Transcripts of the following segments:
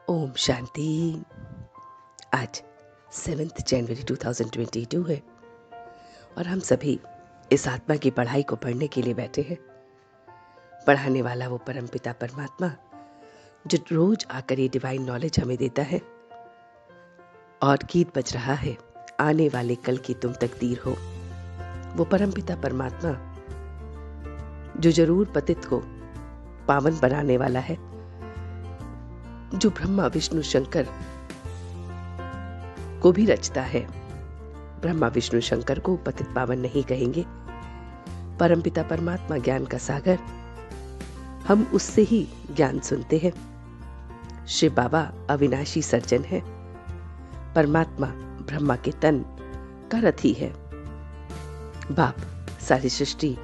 ओम शांति। आज 7 जनवरी 2022 है और हम सभी इस आत्मा की पढ़ाई को पढ़ने के लिए बैठे हैं। पढ़ाने वाला वो परमपिता परमात्मा जो रोज आकर ये डिवाइन नॉलेज हमें देता है। और गीत बज रहा है, आने वाले कल की तुम तकदीर हो। वो परमपिता परमात्मा जो जरूर पतित को पावन बनाने वाला है, जो ब्रह्मा विष्णु शंकर को भी रचता है। ब्रह्मा विष्णु शंकर को पतित पावन नहीं कहेंगे। परमपिता परमात्मा ज्ञान का सागर, हम उससे ही ज्ञान सुनते हैं। शिव बाबा अविनाशी सर्जन है। परमात्मा ब्रह्मा के तन का रथी है। बाप सारी सृष्टि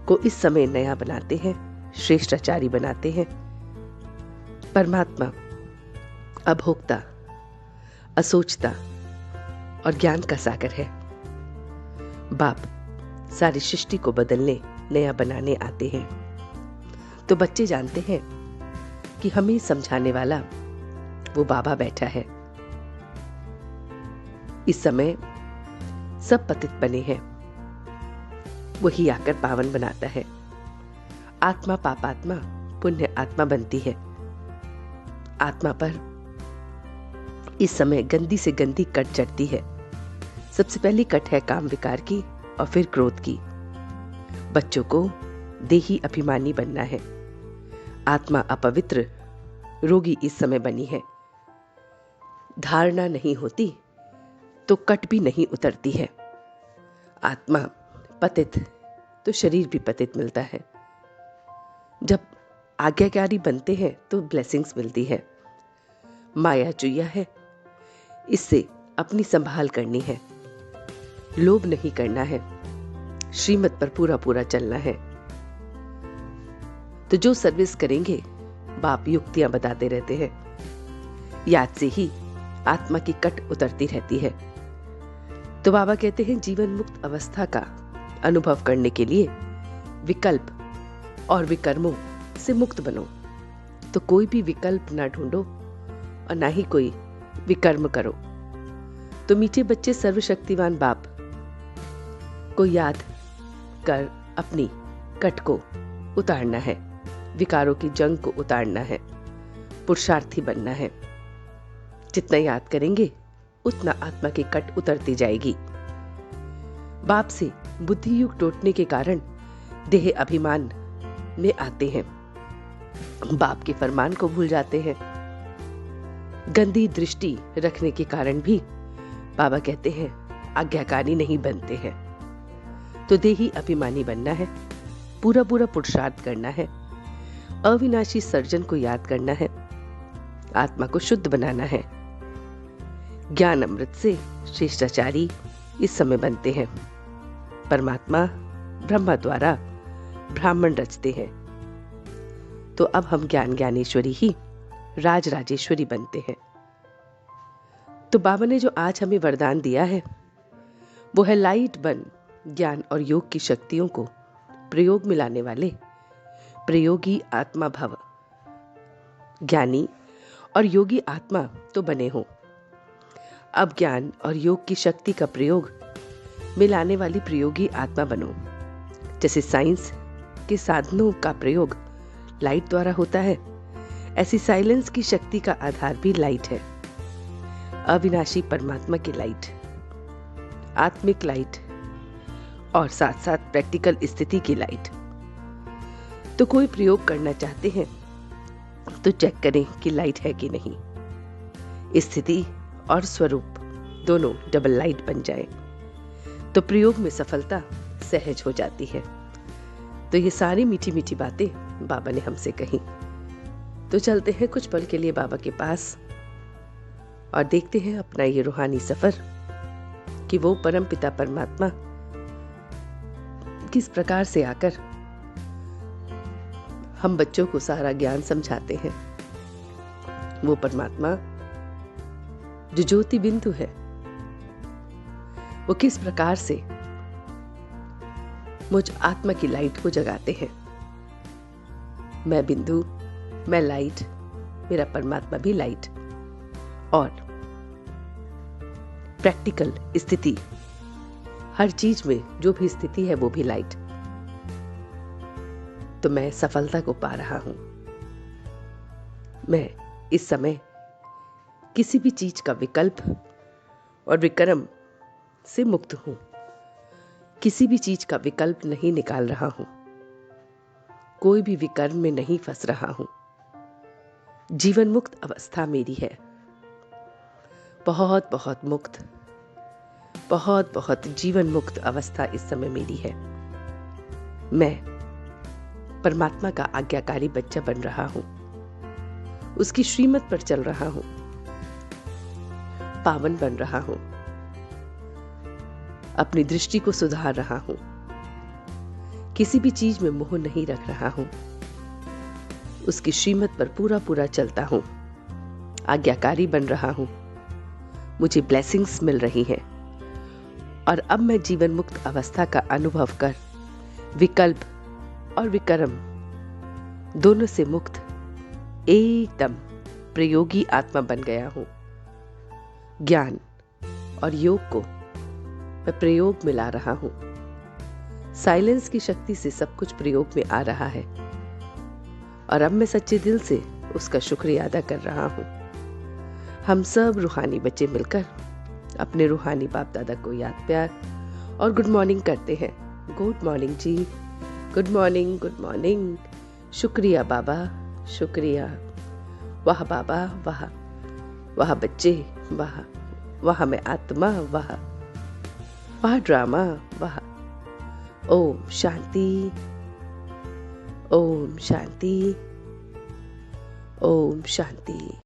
को इस समय नया बनाते हैं, श्रेष्ठाचारी बनाते हैं। परमात्मा अभोक्ता, असोचता और ज्ञान का सागर है। बाप सारी सृष्टि को बदलने, नया बनाने आते हैं। तो बच्चे जानते हैं कि हमें समझाने वाला वो बाबा बैठा है। इस समय सब पतित बने हैं, वही आकर पावन बनाता है। आत्मा पापात्मा पुण्य आत्मा बनती है। आत्मा पर इस समय गंदी से गंदी कट चढ़ती है। सबसे पहली कट है काम विकार की और फिर क्रोध की। बच्चों को देही अभिमानी बनना है। आत्मा अपवित्र रोगी इस समय बनी है। धारणा नहीं होती तो कट भी नहीं उतरती है। आत्मा पतित तो शरीर भी पतित मिलता है। जब आज्ञाकारी बनते हैं तो ब्लेसिंग्स मिलती है। माया चुया है, इससे अपनी संभाल करनी है। लोभ नहीं करना है, श्रीमत पर पूरा पूरा चलना है। तो जो सर्विस करेंगे, बाप युक्तियां बताते रहते हैं। याद से ही आत्मा की कट उतरती रहती है। तो बाबा कहते हैं जीवन मुक्त अवस्था का अनुभव करने के लिए विकल्प और विकर्मों से मुक्त बनो। तो कोई भी विकल्प ना ढूंढो और ना ही कोई विकर्म करो। तो मीठे बच्चे सर्वशक्तिवान बाप को याद कर अपनी कट को उतारना है, विकारों की जंग को उतारना है, पुरुषार्थी बनना है। जितना याद करेंगे उतना आत्मा की कट उतरती जाएगी। बाप से बुद्धि युग टूटने के कारण देह अभिमान में आते हैं। बाप के फरमान को भूल जाते हैं। गंदी दृष्टि रखने के कारण भी बाबा कहते हैं आज्ञाकारी नहीं बनते हैं। तो देही अभिमानी बनना है, पूरा पूरा पुरुषार्थ करना है, अविनाशी सर्जन को याद करना है, आत्मा को शुद्ध बनाना है। ज्ञान अमृत से श्रेष्ठाचारी इस समय बनते हैं। परमात्मा ब्रह्मा द्वारा ब्राह्मण रचते हैं। तो अब हम ज्ञान ज्ञानेश्वरी ही राज राजेश्वरी बनते हैं। तो बाबा ने जो आज हमें वरदान दिया है वो है लाइट बन ज्ञान और योग की शक्तियों को प्रयोग में लाने वाले प्रयोगी आत्मा भव। ज्ञानी और योगी आत्मा तो बने हो, अब ज्ञान और योग की शक्ति का प्रयोग मिलाने वाली प्रयोगी आत्मा बनो। जैसे साइंस के साधनों का प्रयोग लाइट द्वारा होता है, ऐसी साइलेंस की शक्ति का आधार भी लाइट है। अविनाशी परमात्मा की लाइट, आत्मिक लाइट और साथ साथ प्रैक्टिकल स्थिति की लाइट। तो कोई प्रयोग करना चाहते हैं तो चेक करें कि लाइट है कि नहीं। स्थिति और स्वरूप दोनों डबल लाइट बन जाए तो प्रयोग में सफलता सहज हो जाती है। तो ये सारी मीठी मीठी बातें बाबा ने हमसे कही। तो चलते हैं कुछ पल के लिए बाबा के पास और देखते हैं अपना ये रूहानी सफर कि वो परम पिता परमात्मा किस प्रकार से आकर हम बच्चों को सारा ज्ञान समझाते हैं। वो परमात्मा जो ज्योति बिंदु है वो किस प्रकार से मुझ आत्मा की लाइट को जगाते हैं। मैं बिंदु, मैं लाइट, मेरा परमात्मा भी लाइट, और प्रैक्टिकल स्थिति, हर चीज में जो भी स्थिति है वो भी लाइट। तो मैं सफलता को पा रहा हूं। मैं इस समय किसी भी चीज का विकल्प और विकर्म से मुक्त हूं। किसी भी चीज का विकल्प नहीं निकाल रहा हूं। कोई भी विकर्म में नहीं फंस रहा हूं। जीवन मुक्त अवस्था मेरी है। बहुत बहुत मुक्त, बहुत बहुत जीवन मुक्त अवस्था इस समय मेरी है। मैं परमात्मा का आज्ञाकारी बच्चा बन रहा हूं। उसकी श्रीमत पर चल रहा हूं। पावन बन रहा हूं। अपनी दृष्टि को सुधार रहा हूं। किसी भी चीज में मोह नहीं रख रहा हूं। उसकी श्रीमत पर पूरा पूरा चलता हूं। आज्ञाकारी बन रहा हूं। मुझे ब्लेसिंग्स मिल रही हैं। और अब मैं जीवन मुक्त अवस्था का अनुभव कर विकल्प और विकर्म दोनों से मुक्त एकदम प्रयोगी आत्मा बन गया हूं। ज्ञान और योग को मैं प्रयोग में ला रहा हूं। साइलेंस की शक्ति से सब कुछ प्रयोग में आ रहा है, और अब मैं सच्चे दिल से उसका शुक्रिया अदा कर रहा हूं। हम सब रूहानी बच्चे मिलकर अपने रूहानी बाप दादा को याद, प्यार और गुड मॉर्निंग करते हैं। गुड मॉर्निंग जी, गुड मॉर्निंग, गुड मॉर्निंग। शुक्रिया बाबा, शुक्रिया। वाह बाबा, वाह। वाह बच्चे, वाह। वाह मैं आत्मा, वाह। वाह ड्रामा, वाह। ओम शांति, ओम शांति, ओम शांति।